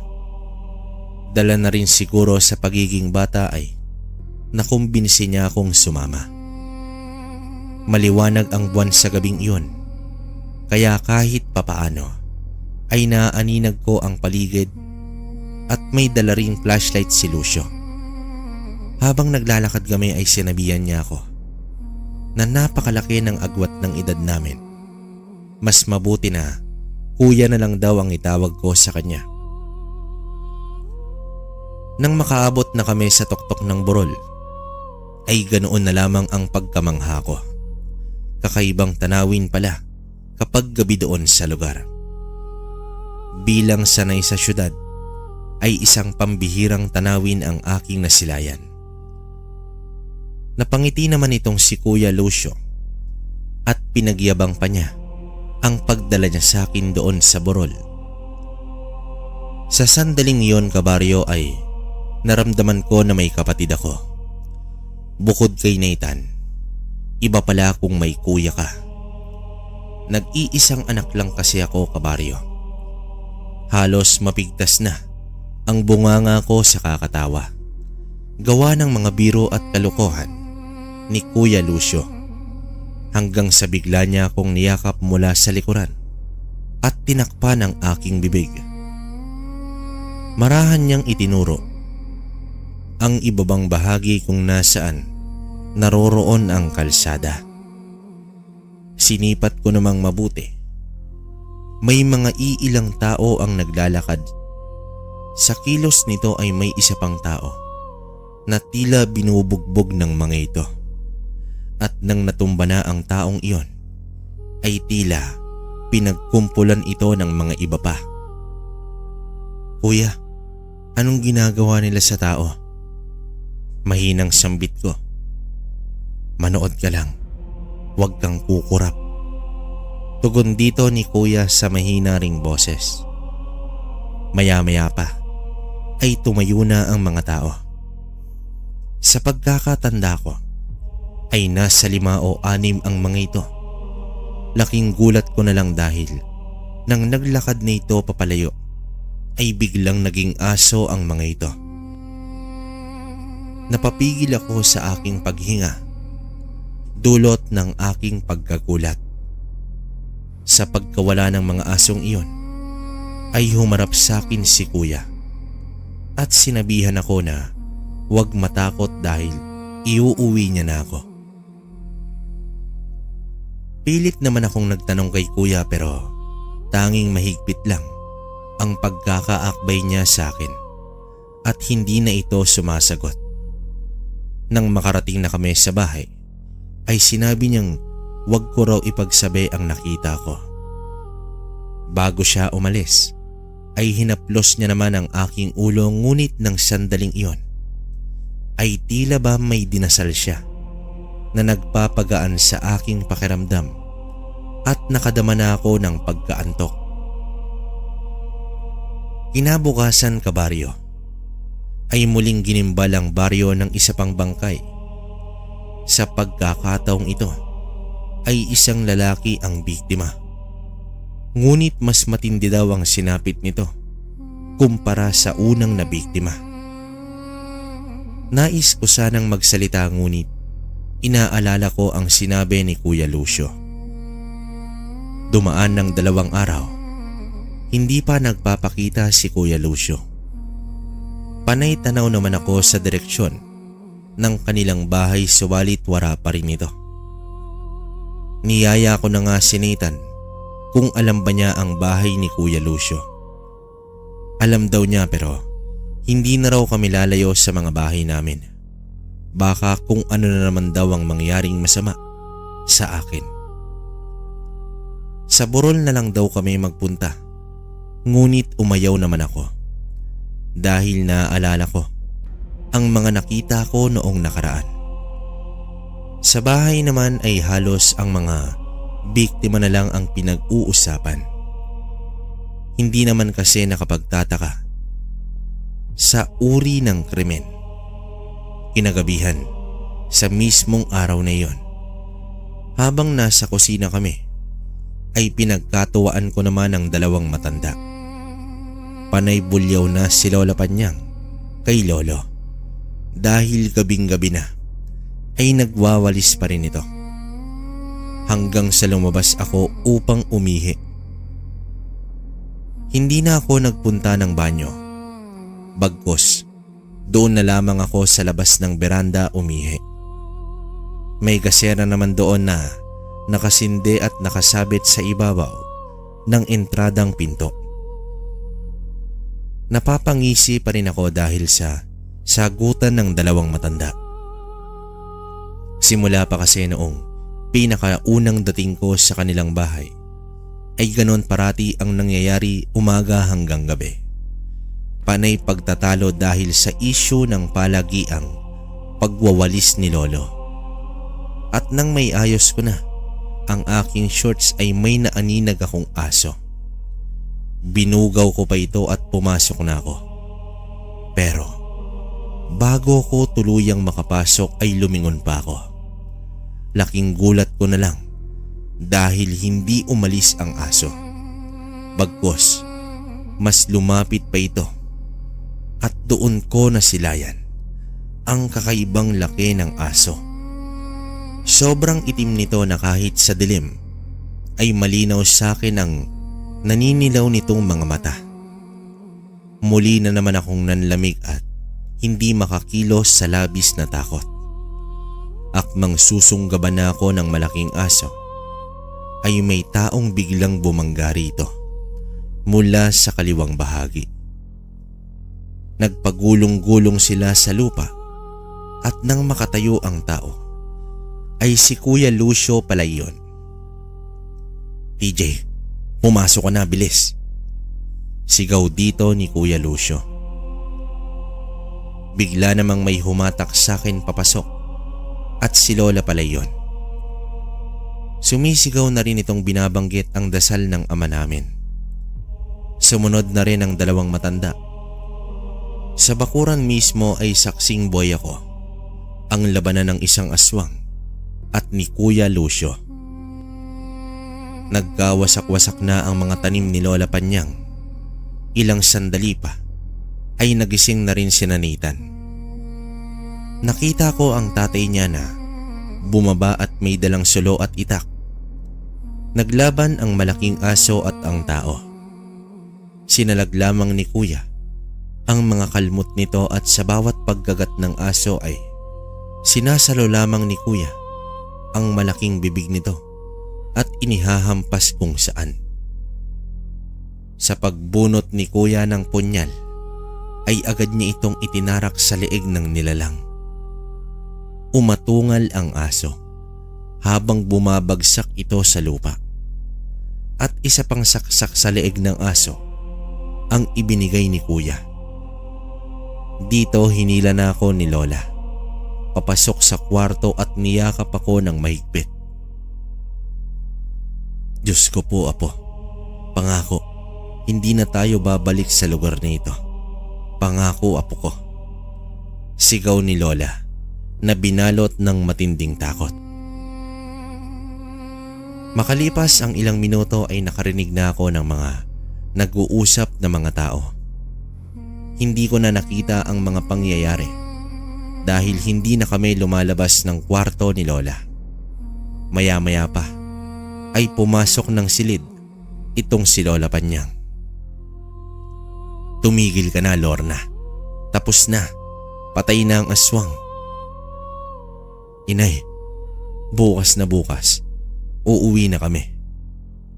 Dala na rin siguro sa pagiging bata ay nakumbinsi niya akong sumama. Maliwanag ang buwan sa gabing iyon Kaya kahit papaano ay naaninag ko ang paligid at may dala ring flashlight si Lucio. Habang naglalakad kami ay sinabihan niya ako na napakalaki ng agwat ng edad namin. Mas mabuti na kuya na lang daw ang itawag ko sa kanya. Nang makaabot na kami sa tuktok ng burol, ay ganoon na lamang ang pagkamangha ko. Kakaibang tanawin pala kapag gabi doon sa lugar. Bilang sanay sa syudad, ay isang pambihirang tanawin ang aking nasilayan. Napangiti naman itong si Kuya Lucio at pinagyabang pa niya ang pagdala niya sa akin doon sa burol. Sa sandaling iyon, kabaryo, ay naramdaman ko na may kapatid ako. Bukod kay Nathan, iba pala kung may kuya ka. Nag-iisang anak lang kasi ako, kabaryo. Halos mapigtas na ang bunganga ko sa kakatawa, gawa ng mga biro at kalokohan ni Kuya Lucio, hanggang sa bigla niya akong niyakap mula sa likuran at tinakpan ang aking bibig. Marahan niyang itinuro ang ibabang bahagi kung nasaan naroroon ang kalsada. Sinipat ko namang mabuti. May mga iilang tao ang naglalakad. Sa kilos nito ay may isa pang tao na tila binubugbog ng mga ito. At nang natumba na ang taong iyon, ay tila pinagkumpulan ito ng mga iba pa. Kuya, anong ginagawa nila sa tao? Mahinang sambit ko. Manood ka lang, huwag kang kukurap. Tugon dito ni Kuya sa mahina ring boses. Maya-maya pa ay tumayo na ang mga tao. Sa pagkakatanda ko ay nasa 5 o 6 ang mga ito. Laking gulat ko na lang dahil nang naglakad na ito papalayo ay biglang naging aso ang mga ito. Napapigil ako sa aking paghinga, dulot ng aking pagkagulat. Sa pagkawala ng mga asong iyon ay humarap sa akin si Kuya at sinabihan ako na huwag matakot dahil iuuwi niya na ako. Pilit naman akong nagtanong kay Kuya pero tanging mahigpit lang ang pagkakaakbay niya sa akin at hindi na ito sumasagot. Nang makarating na kami sa bahay ay sinabi niyang huwag ko raw ipagsabi ang nakita ko. Bago siya umalis ay hinaplos niya naman ang aking ulo, ngunit ng sandaling iyon ay tila ba may dinasal siya na nagpapagaan sa aking pakiramdam at nakadama na ako ng pagkaantok. Kinabukasan, kabaryo, ay muling ginimbal ang baryo ng isa pang bangkay. Sa pagkakataong ito ay isang lalaki ang biktima. Ngunit mas matindi daw ang sinapit nito kumpara sa unang na biktima. Nais ko sanang magsalita ngunit inaalala ko ang sinabi ni Kuya Lucio. Dumaan ng 2 araw, hindi pa nagpapakita si Kuya Lucio. Panay tanaw naman ako sa direksyon ng kanilang bahay, subalit wala pa rin ito. Niyaya ko na nga si Nathan kung alam ba niya ang bahay ni Kuya Lucio. Alam daw niya pero hindi na raw kami lalayo sa mga bahay namin. Baka kung ano na naman daw ang mangyaring masama sa akin. Sa burol na lang daw kami magpunta, ngunit umayaw naman ako dahil naaalala ko ang mga nakita ko noong nakaraan. Sa bahay naman ay halos ang mga biktima na lang ang pinag-uusapan. Hindi naman kasi nakapagtataka sa uri ng krimen. Kinagabihan, sa mismong araw na iyon, habang nasa kusina kami, ay pinagkatuwaan ko naman ang 2 matanda. Panay bulyaw na si Lola Panyang kay Lolo dahil gabing-gabi na ay nagwawalis pa rin ito. hanggang sa lumabas ako upang umihi. Hindi na ako nagpunta ng banyo. Bagkus, doon na lamang ako sa labas ng beranda umihi. May gasera naman doon na nakasinde at nakasabit sa ibabaw ng entradang pinto. Napapangisi pa rin ako dahil sa sagutan ng dalawang matanda. Simula pa kasi noong pinakaunang dating ko sa kanilang bahay, ay ganon parati ang nangyayari umaga hanggang gabi. Panay pagtatalo dahil sa isyu ng palagiang pagwawalis ni Lolo. At nang may ayos ko na ang aking shorts ay may naaninag akong aso. Binugaw ko pa ito at pumasok na ako. Pero bago ko tuluyang makapasok ay lumingon pa ako. Laking gulat ko na lang dahil hindi umalis ang aso. Bagkus, mas lumapit pa ito at doon ko nasilayan ang kakaibang laki ng aso. Sobrang itim nito na kahit sa dilim ay malinaw sa akin ang naninilaw nitong mga mata. Muli na naman akong nanlamig at hindi makakilos sa labis na takot. Akmang susunggaban na ako ng malaking aso ay may taong biglang bumangga rito mula sa kaliwang bahagi. Nagpagulong-gulong sila sa lupa at nang makatayo ang tao ay si Kuya Lucio pala yun. TJ, pumasok ka na, bilis. Sigaw dito ni Kuya Lucio. Bigla namang may humatak sa akin papasok at si Lola pala yun. Sumisigaw na rin itong binabanggit ang dasal ng ama namin. Sumunod na rin ang dalawang matanda. Sa bakuran mismo ay saksing boy ako, ang labanan ng isang aswang at ni Kuya Lucio. Nagkawasak-wasak na ang mga tanim ni Lola Panyang. Ilang sandali pa ay nagising na rin si Nathan. Nakita ko ang tatay niya na bumaba at may dalang sulo at itak. Naglaban ang malaking aso at ang tao. Sinalag lamang ni Kuya ang mga kalmot nito at sa bawat pagkagat ng aso ay sinasalo lamang ni Kuya ang malaking bibig nito at inihahampas kung saan. Sa pagbunot ni Kuya ng punyal ay agad niya itong itinarak sa leeg ng nilalang. Umatungal ang aso habang bumabagsak ito sa lupa. At isa pang saksak sa leeg ng aso ang ibinigay ni Kuya. Dito hinila na ako ni Lola papasok sa kwarto at niyakap ako ng mahigpit. Diyos ko po, Apo. Pangako, hindi na tayo babalik sa lugar na ito. Pangako, Apo ko. Sigaw ni Lola na binalot ng matinding takot. Makalipas ang ilang minuto ay nakarinig na ako ng mga nag-uusap na mga tao. Hindi ko na nakita ang mga pangyayari dahil hindi na kami lumalabas ng kwarto ni Lola. Maya-maya pa ay pumasok ng silid itong si Lola Panyang. Tumigil ka na, Lorna. Tapos na. Patay na ang aswang. Inay, bukas na bukas, uuwi na kami.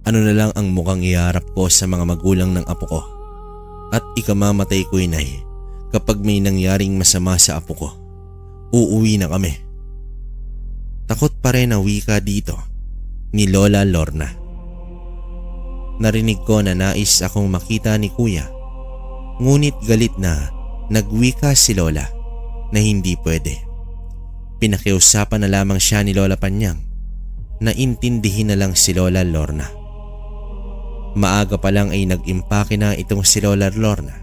Ano na lang ang mukhang iharap ko sa mga magulang ng apo ko. At ikamamatay ko, Inay, kapag may nangyaring masama sa apo ko. Uuwi na kami. Takot pa rin na wika dito ni Lola Lorna. Narinig ko na nais akong makita ni Kuya, ngunit galit na nagwika si Lola na hindi pwede. Pinakiusapan na lamang siya ni Lola Panyang na intindihin na lang si Lola Lorna. Maaga pa lang ay nag-impake na itong si Lola Lorna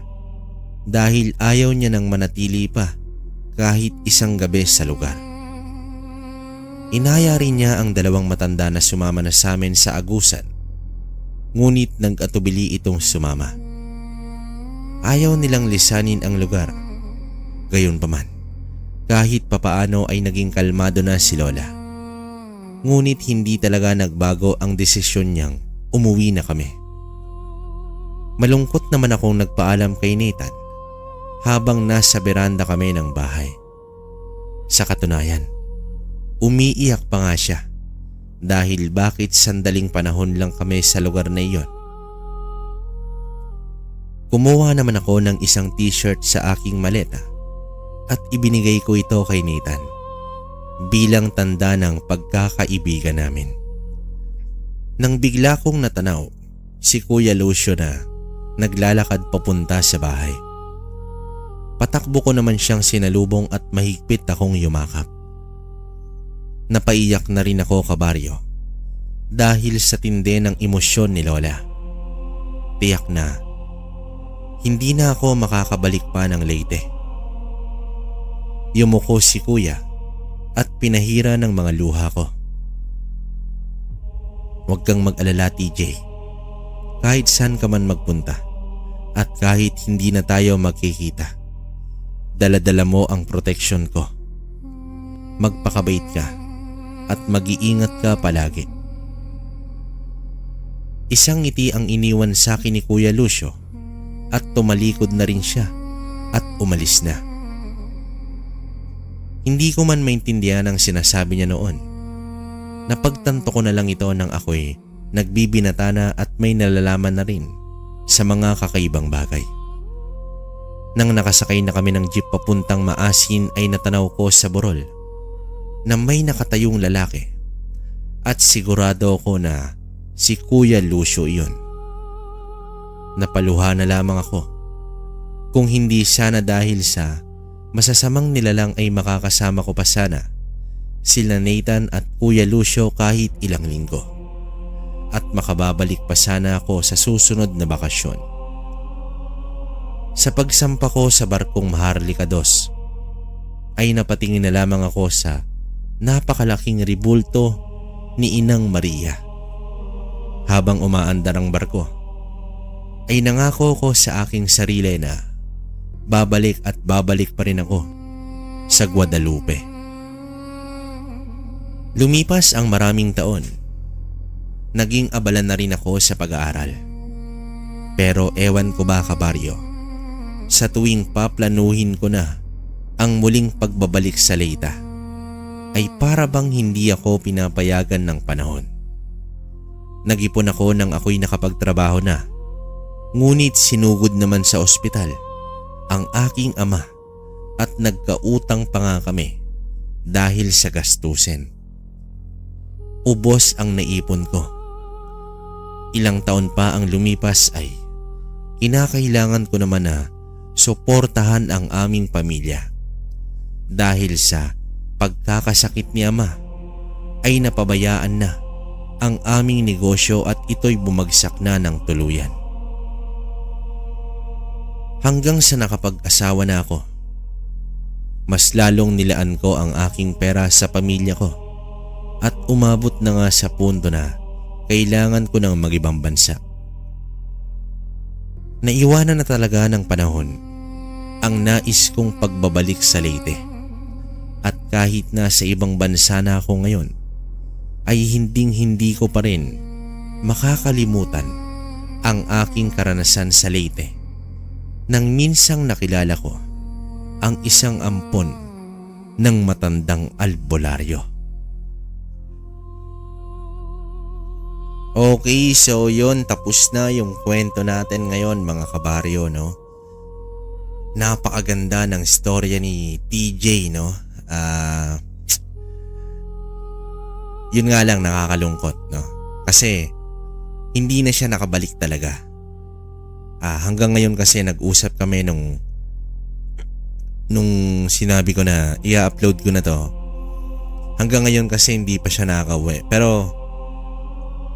dahil ayaw niya nang manatili pa kahit isang gabi sa lugar. Inaya rin niya ang dalawang matanda na sumama na sa amin sa agusan, ngunit nag-atubili itong sumama. Ayaw nilang lisanin ang lugar. Gayunpaman, kahit papaano ay naging kalmado na si Lola. Ngunit hindi talaga nagbago ang desisyon niyang umuwi na kami. Malungkot naman akong nagpaalam kay Nathan habang nasa beranda kami ng bahay. Sa katunayan, umiiyak pa nga siya dahil bakit sandaling panahon lang kami sa lugar na iyon. Kumuha naman ako ng isang t-shirt sa aking maleta at ibinigay ko ito kay Nathan bilang tanda ng pagkakaibigan namin. Nang bigla kong natanaw si Kuya Lucio na naglalakad papunta sa bahay. Patakbo ko naman siyang sinalubong at mahigpit akong yumakap. Napaiyak na rin ako, kabaryo, dahil sa tindi ng emosyon ni Lola. Tiyak na hindi na ako makakabalik pa ng Leyte. Yumuko si Kuya at pinahira ng mga luha ko. Huwag kang mag-alala, TJ. Kahit saan ka man magpunta at kahit hindi na tayo magkikita, dala-dala mo ang proteksyon ko. Magpakabait ka at mag-iingat ka palagi. Isang ngiti ang iniwan sa akin ni Kuya Lucio at tumalikod na rin siya at umalis na. Hindi ko man maintindihan ang sinasabi niya noon. Napagtanto ko na lang ito nang ako'y nagbibinata na at may nalalaman na rin sa mga kakaibang bagay. Nang nakasakay na kami ng jeep papuntang Maasin ay natanaw ko sa burol na may nakatayong lalaki at sigurado ko na si Kuya Lucio iyon. Napaluha na lamang ako kung hindi sana dahil sa masasamang nilalang ay makakasama ko pa sana sila Nathan at Kuya Lucio kahit ilang linggo at makababalik pa sana ako sa susunod na bakasyon. Sa pagsampa ko sa barkong Maharlika 2 ay napatingin na lamang ako sa napakalaking ribulto ni Inang Maria. Habang umaandar ang barko ay nangako ko sa aking sarili na babalik at babalik pa rin ako sa Guadalupe. Lumipas ang maraming taon. Naging abala na rin ako sa pag-aaral. Pero ewan ko ba, kabaryo, sa tuwing paplanuhin ko na ang muling pagbabalik sa Leyte ay para bang hindi ako pinapayagan ng panahon. Nag-ipon ako nang ako'y nakapagtrabaho na, ngunit sinugod naman sa ospital ang aking ama at nagkautang pa nga kami dahil sa gastusin. Ubos ang naipon ko. Ilang taon pa ang lumipas ay kinakailangan ko naman na suportahan ang aming pamilya. Dahil sa pagkakasakit ni ama ay napabayaan na ang aming negosyo at ito'y bumagsak na ng tuluyan. Hanggang sa nakapag-asawa na ako, mas lalong nilaan ko ang aking pera sa pamilya ko at umabot na nga sa punto na kailangan ko ng mag-ibang bansa. Naiwanan na talaga ng panahon ang nais kong pagbabalik sa Leyte at kahit nasa ibang bansa na ako ngayon ay hinding-hindi ko pa rin makakalimutan ang aking karanasan sa Leyte nang minsang nakilala ko ang isang ampon ng matandang albularyo. Okay, so yun, tapos na yung kwento natin ngayon mga kabaryo, no? Napakaganda ng storya ni TJ, no? Yun nga lang, nakakalungkot, no? Kasi hindi na siya nakabalik talaga. Hanggang ngayon kasi nag-usap kami nung sinabi ko na i-upload ko na to. Hanggang ngayon kasi hindi pa siya nakakauwi. Pero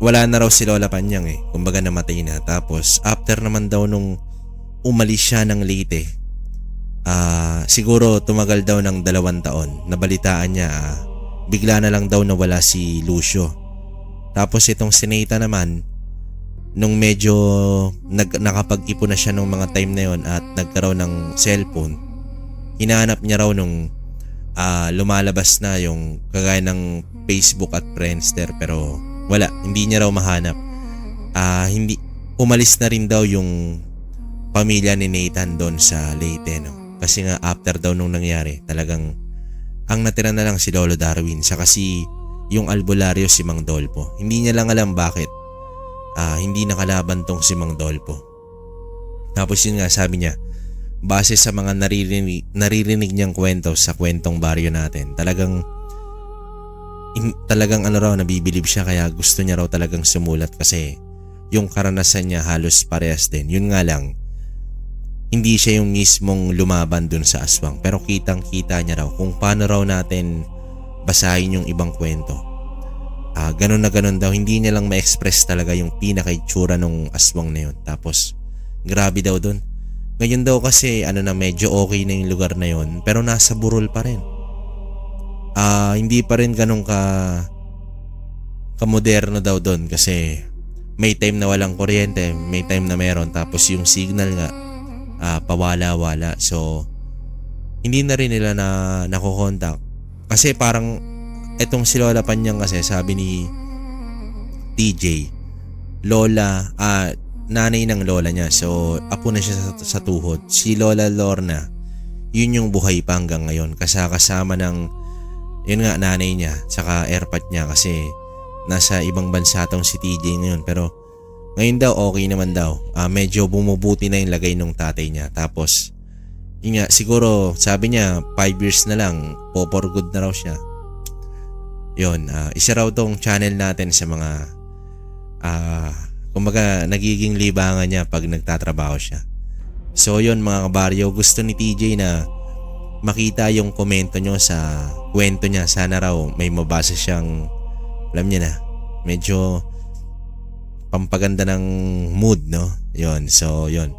wala na raw si Lola Panyang kumbaga namatay na. Tapos after naman daw nung umalis siya ng Leyte, siguro tumagal daw ng 2 taon. Nabalitaan niya bigla na lang daw nawala si Lucio. Tapos itong si Nathan naman, nung medyo nakapag-ipon na siya nung mga time na yon at nagkaroon ng cellphone, hinahanap niya raw nung lumalabas na yung kagaya ng Facebook at Friendster, pero wala, hindi niya raw mahanap. Hindi umalis na rin daw yung pamilya ni Nathan doon sa Leyte, no? Kasi nga after daw nung nangyari, talagang ang natira na lang si Lolo Darwin saka si yung albularyo si Mang Dolpo. Hindi niya lang alam bakit hindi nakalaban tong si Mang Dolpo. Tapos yun nga, sabi niya, base sa mga naririnig niyang kwento sa kwentong baryo natin, talagang nabibilib siya, kaya gusto niya raw talagang sumulat kasi yung karanasan niya halos parehas din. Yun nga lang, hindi siya yung mismong lumaban dun sa aswang, pero kitang kita niya raw kung paano raw natin basahin yung ibang kwento. Ganun na ganun daw, hindi niya lang ma-express talaga yung pinaka-itsura nung aswang na yun. Tapos grabe daw dun. Ngayon daw kasi medyo okay na yung lugar na yun, pero nasa burol pa rin. Hindi pa rin ganun ka-moderno daw dun, kasi may time na walang kuryente, may time na meron, tapos yung signal nga pawala-wala. So hindi na rin nila nakokontak. Kasi parang etong si Lola Panyang kasi, sabi ni TJ, nanay ng lola niya. So apo na siya sa tuhod. Si Lola Lorna, yun yung buhay pa hanggang ngayon. Kasama ng, yun nga, nanay niya, saka airpat niya, kasi nasa ibang bansa tong si TJ ngayon. Pero ngayon daw okay naman daw. Medyo bumubuti na yung lagay ng tatay niya. Tapos yun nga, siguro sabi niya 5 years na lang, for good na raw siya. Yun, isa raw tong channel natin sa mga kumbaga nagiging libangan niya pag nagtatrabaho siya. So yun mga kabaryo, gusto ni TJ na makita yung komento nyo sa kwento niya. Sana raw may mabasa siyang, alam niya na, medyo pampaganda ng mood, no? Yun, so yun.